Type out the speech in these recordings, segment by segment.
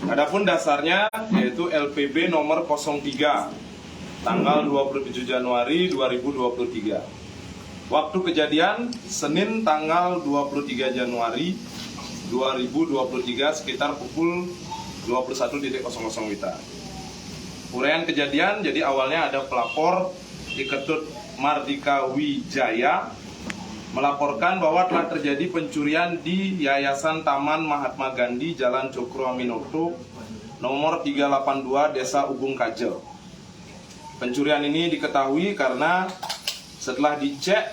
Adapun dasarnya yaitu LPB nomor 03 tanggal 27 Januari 2023. Waktu kejadian Senin tanggal 23 Januari 2023 sekitar pukul 21.00 WITA. Uraian kejadian, jadi awalnya ada pelapor Iketut Mardika Wijaya melaporkan bahwa telah terjadi pencurian di Yayasan Taman Mahatma Gandhi Jalan Cokro Aminoto nomor 382 Desa Ubung Kajel. Pencurian ini diketahui karena setelah dicek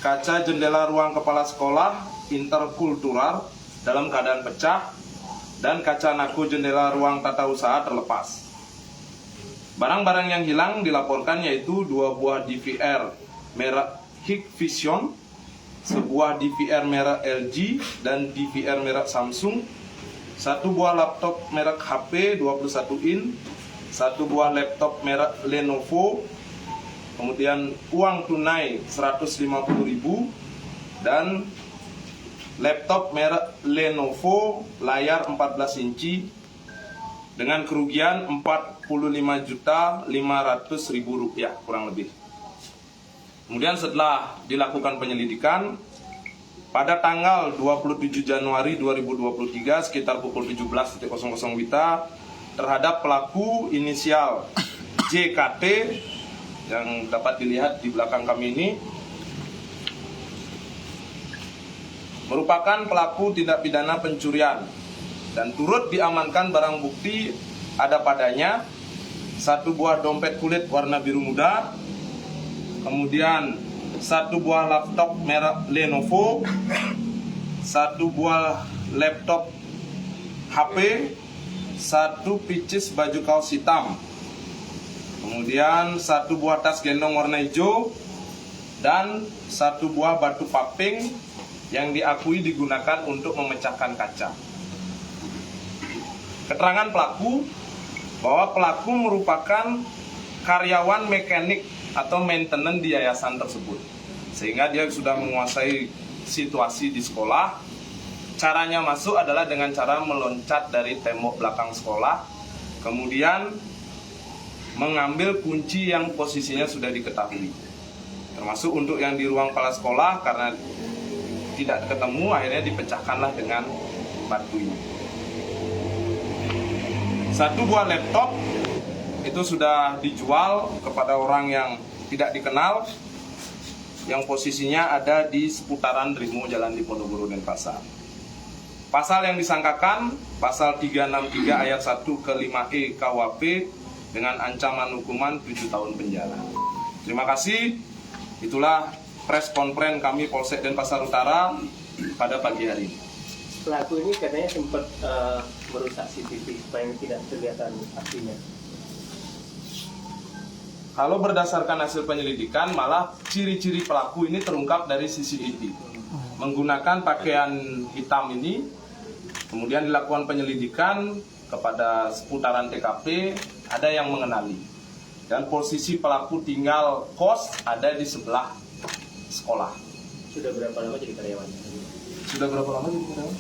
kaca jendela ruang kepala sekolah interkultural dalam keadaan pecah dan kaca naku jendela ruang tata usaha terlepas. Barang-barang yang hilang dilaporkan yaitu 2 buah DVR merek Hikvision, sebuah DVR merek LG dan DVR merek Samsung, 1 buah laptop merek HP 21 in, 1 buah laptop merek Lenovo, kemudian uang tunai 150.000 dan laptop merek Lenovo layar 14 inci dengan kerugian Rp45.500.000 kurang lebih. Kemudian setelah dilakukan penyelidikan, pada tanggal 27 Januari 2023 sekitar pukul 17.00 WITA terhadap pelaku inisial JKT yang dapat dilihat di belakang kami ini merupakan pelaku tindak pidana pencurian dan turut diamankan barang bukti ada padanya 1 buah dompet kulit warna biru muda, kemudian 1 buah laptop merek Lenovo, 1 buah laptop HP, 1 picis baju kaos hitam, kemudian 1 buah tas gendong warna hijau dan 1 buah batu paping yang diakui digunakan untuk memecahkan kaca. Keterangan pelaku bahwa pelaku merupakan karyawan mekanik atau maintenance di yayasan tersebut, sehingga dia sudah menguasai situasi di sekolah. Caranya masuk adalah dengan cara meloncat dari tembok belakang sekolah, kemudian mengambil kunci yang posisinya sudah diketahui, termasuk untuk yang di ruang kepala sekolah. Karena tidak ketemu, akhirnya dipecahkanlah dengan batu ini. 1 buah laptop itu sudah dijual kepada orang yang tidak dikenal, yang posisinya ada di seputaran Drimo Jalan Diponegoro Denpasar. Pasal yang disangkakan pasal 363 ayat 1 ke 5E KUHP dengan ancaman hukuman 7 tahun penjara. Terima kasih. Itulah press conference kami Polsek Denpasar Utara pada pagi hari ini. Pelaku ini katanya sempat merusak CCTV supaya tidak kelihatan aksinya. Kalau berdasarkan hasil penyelidikan, malah ciri-ciri pelaku ini terungkap dari CCTV. Menggunakan pakaian hitam ini, kemudian dilakukan penyelidikan kepada seputaran TKP, ada yang mengenali. Dan posisi pelaku tinggal kos ada di sebelah sekolah. Sudah berapa lama jadi karyawan? Sudah berapa lama jadi karyawan?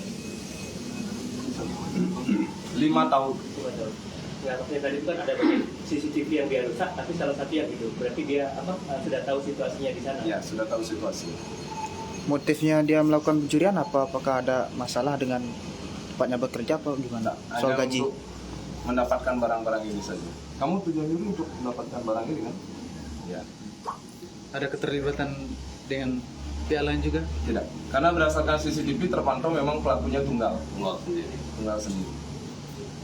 5 tahun. 5 tahun. Ya, maksudnya tadi kan ada banyak CCTV yang dia rusak, tapi salah satu yang hidup. Berarti dia sudah tahu situasinya di sana? Ya, sudah tahu situasi. Motifnya dia melakukan pencurian apa? Apakah ada masalah dengan tempatnya bekerja atau gimana? Soal Hanya gaji? untuk mendapatkan barang-barang ini saja. Kamu tujuannya untuk mendapatkan barang ini kan? Ya. Ada keterlibatan dengan pihak lain juga? Tidak. Karena berdasarkan CCTV terpantau memang pelakunya tunggal sendiri.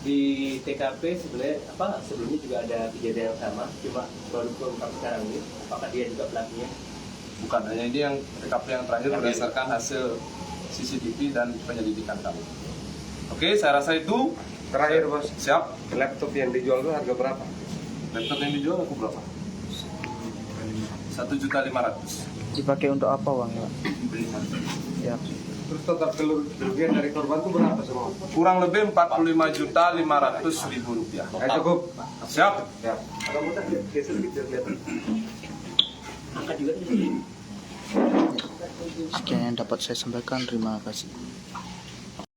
Di TKP sebenarnya sebelumnya juga ada kejadian yang sama, cuma baru terungkap sekarang ini. Apakah dia juga pelakunya? Bukan, hanya ini yang TKP yang terakhir berdasarkan hasil CCTV dan penyelidikan kami. Oke, saya rasa itu. Terakhir bos, Siap. laptop yang dijual itu harga berapa? Laptop yang dijual aku berapa? 1.500.000. Dipakai untuk apa uangnya, Pak? Ya. Terus total kerugian dari korban itu berapa semua? Kurang lebih Rp45.500.000. Cukup. Siap. Ya. Kamu tak geser gitu kelihatan. Angkat juga. Sekian yang dapat saya sampaikan. Terima kasih.